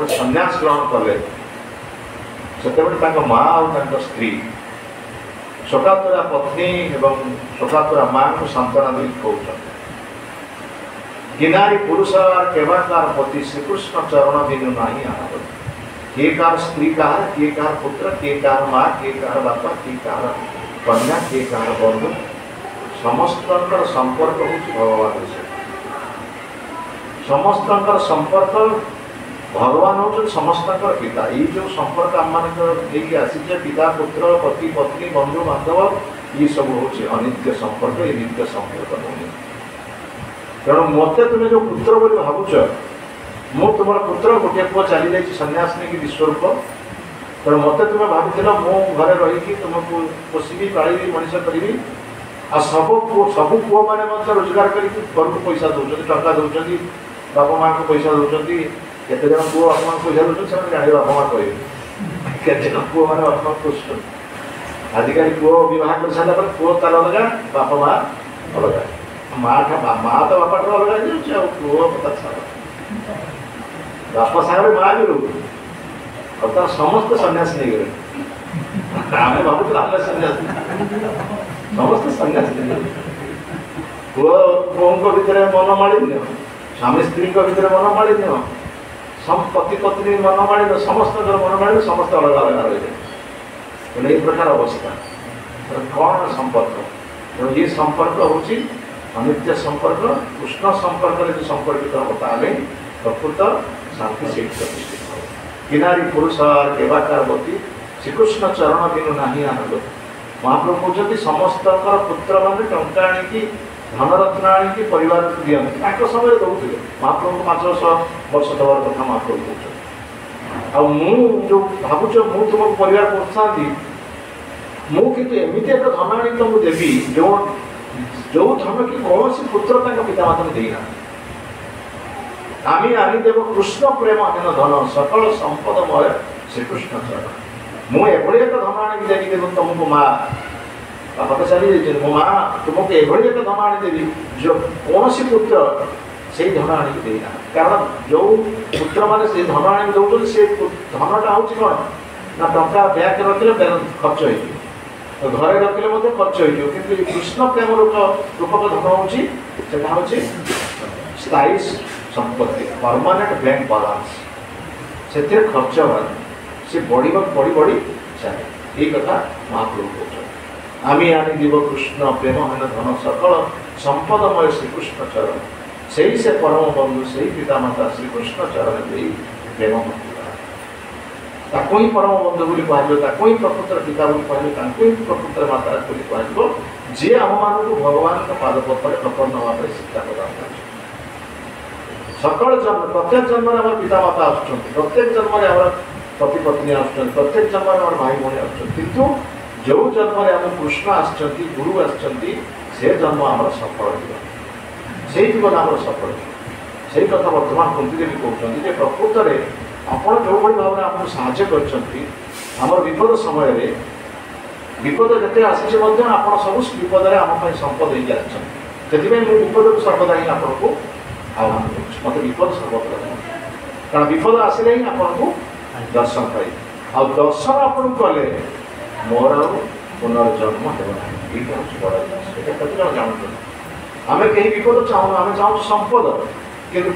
संन्यास ग्रहण कले से माँ और स्त्री शोकातुरा पत्नी एवं शोकातुरा माँ को सांत्वना दी कहते किनारी पुरुष केवल पति श्रीकृष्ण चरण दिन ना किए कार स्त्री कहार किए कार पुत्र किए कार माँ किए कार बापा किए कार कन्या किए कार बंधु समस्त संपर्क हूँ भगवान से समस्त संपर्क भगवान हूँ समस्त पिता ये जो संपर्क आम मान आसी पिता पुत्र पति पत्नी बंधु बांधव ये सब हूँ अनित्य संपर्क ये नित्य संपर्क नहीं तेणु मत तुम्हें जो पुत्र बोली भावुच मु तुम पुत्र गोटे पुओ चली जाइए सन्यास नहीं विश्वरूप तेणु मत तुम्हें भाविल मो घरे रही तुमको पोषी पाली मनीष करी आ सब पुओ मैंने रोजगार कर पैसा दौरान टंका दौरान बापा माँ को पैसा दौरान केते जन पुओ बापा माँ पैसा दौरान से जाने बापा माँ कहे केते जन पुओ मैंने बापा माँ पोषुन आजिकल पुओ बह कर सारा पुओ तार अलग बापा माँ अलग माँ तो बापा अलग हो पुओ कथा छाड़ बापा सागर माँ भी रो और तार समस्त सन्यास नहीं गए आम भावुल आम सन्यास समस्त सन्यास नहीं पुओ पुओं भितर मन मालिन्य स्वामी स्त्री भितर मन मालिन्य पति पत्नी मन मालिन्य समस्त मन मालिन्य समस्त अलग अलग रही है प्रकार अवस्था कौन संपर्क तेणु ये संपर्क हूँ अनित्य संपर्क कृष्ण संपर्क जो संपर्कित हम ताले प्रकृत शांति से प्रतिष्ठित हो किनारी पुरुषार केवाकार गति श्रीकृष्ण चरण बिनु नाही आनंद। महाप्रभु कहते समस्त पुत्र मैंने टंका आनिकी धनरत्न आनिकी परिवार को दिखते समय दौले महाप्रभु 500 वर्ष दबार कथा महाप्रभु कहते जो भावुच मु तुमको परिवार पोषा मुझे एमती एक धन आनी तुमको देवी जो जो धन कि कौन पुत्र पिता माता देना आमी आनीदेव कृष्ण प्रेम हेन धन सकल संपदमय श्रीकृष्ण चरण मुझे एक धन आनी देवी देव तुमको माँ बापा चली मो माँ तुमको एभली एक धन आनी देवी जो कौन पुत्र से धन आनी देना कारण जो पुत्र मैंने से धन आनी दौर से धनटा हूँ कौन ना टंका ब्याग रखिले खर्च हो घरे रखिले खर्च हो कृष्ण प्रेम रूपक धन हूँ स्थायी संपत्ति परमानेंट बैंक बालांस से खर्च से बढ़ी बढ़ी बढ़ी चले ये कथा महाप्रभु कहते आमी आनी दिव कृष्ण प्रेम हेन धन सकल संपदमय श्रीकृष्ण चरण से ही से परम बंधु से ही पिता माता श्रीकृष्ण चरण दे प्रेम ताको ही परम बंधु बोली कहते ही प्रकृतर पिता बोली कहते ही प्रकृतर माता बोली कहते जी आम मान भगवान पादपत्र प्रपन्न होगा शिक्षा प्रदान कर सकल जन्म प्रत्येक जन्म में पिता माता आसुँच प्रत्येक जन्म में पति पत्नी आसुँच प्रत्येक जन्म में भाई भाई आसुँच जो जन्म में आम कृष्ण आसुँच गुरु आसे जन्म आम सफल से जीवन आम सफल से कथा बर्तमान कुंती देवी कहते प्रकृत में आप जो भाई भाव में आपको साहय कर विपद समय विपद जिते आसी आप सब विपद आम संपद हो आसपाई विपद को सर्वदा ही आपको आह्वान कर मत विपद सर्वदा कारण विपद आसले ही आपको दर्शन पाई आ दर्शन आपन कले मोर पुनर्जन्म हो बड़ा जिन आम कहीं विपद चाहूँ आम चाहूँ संपद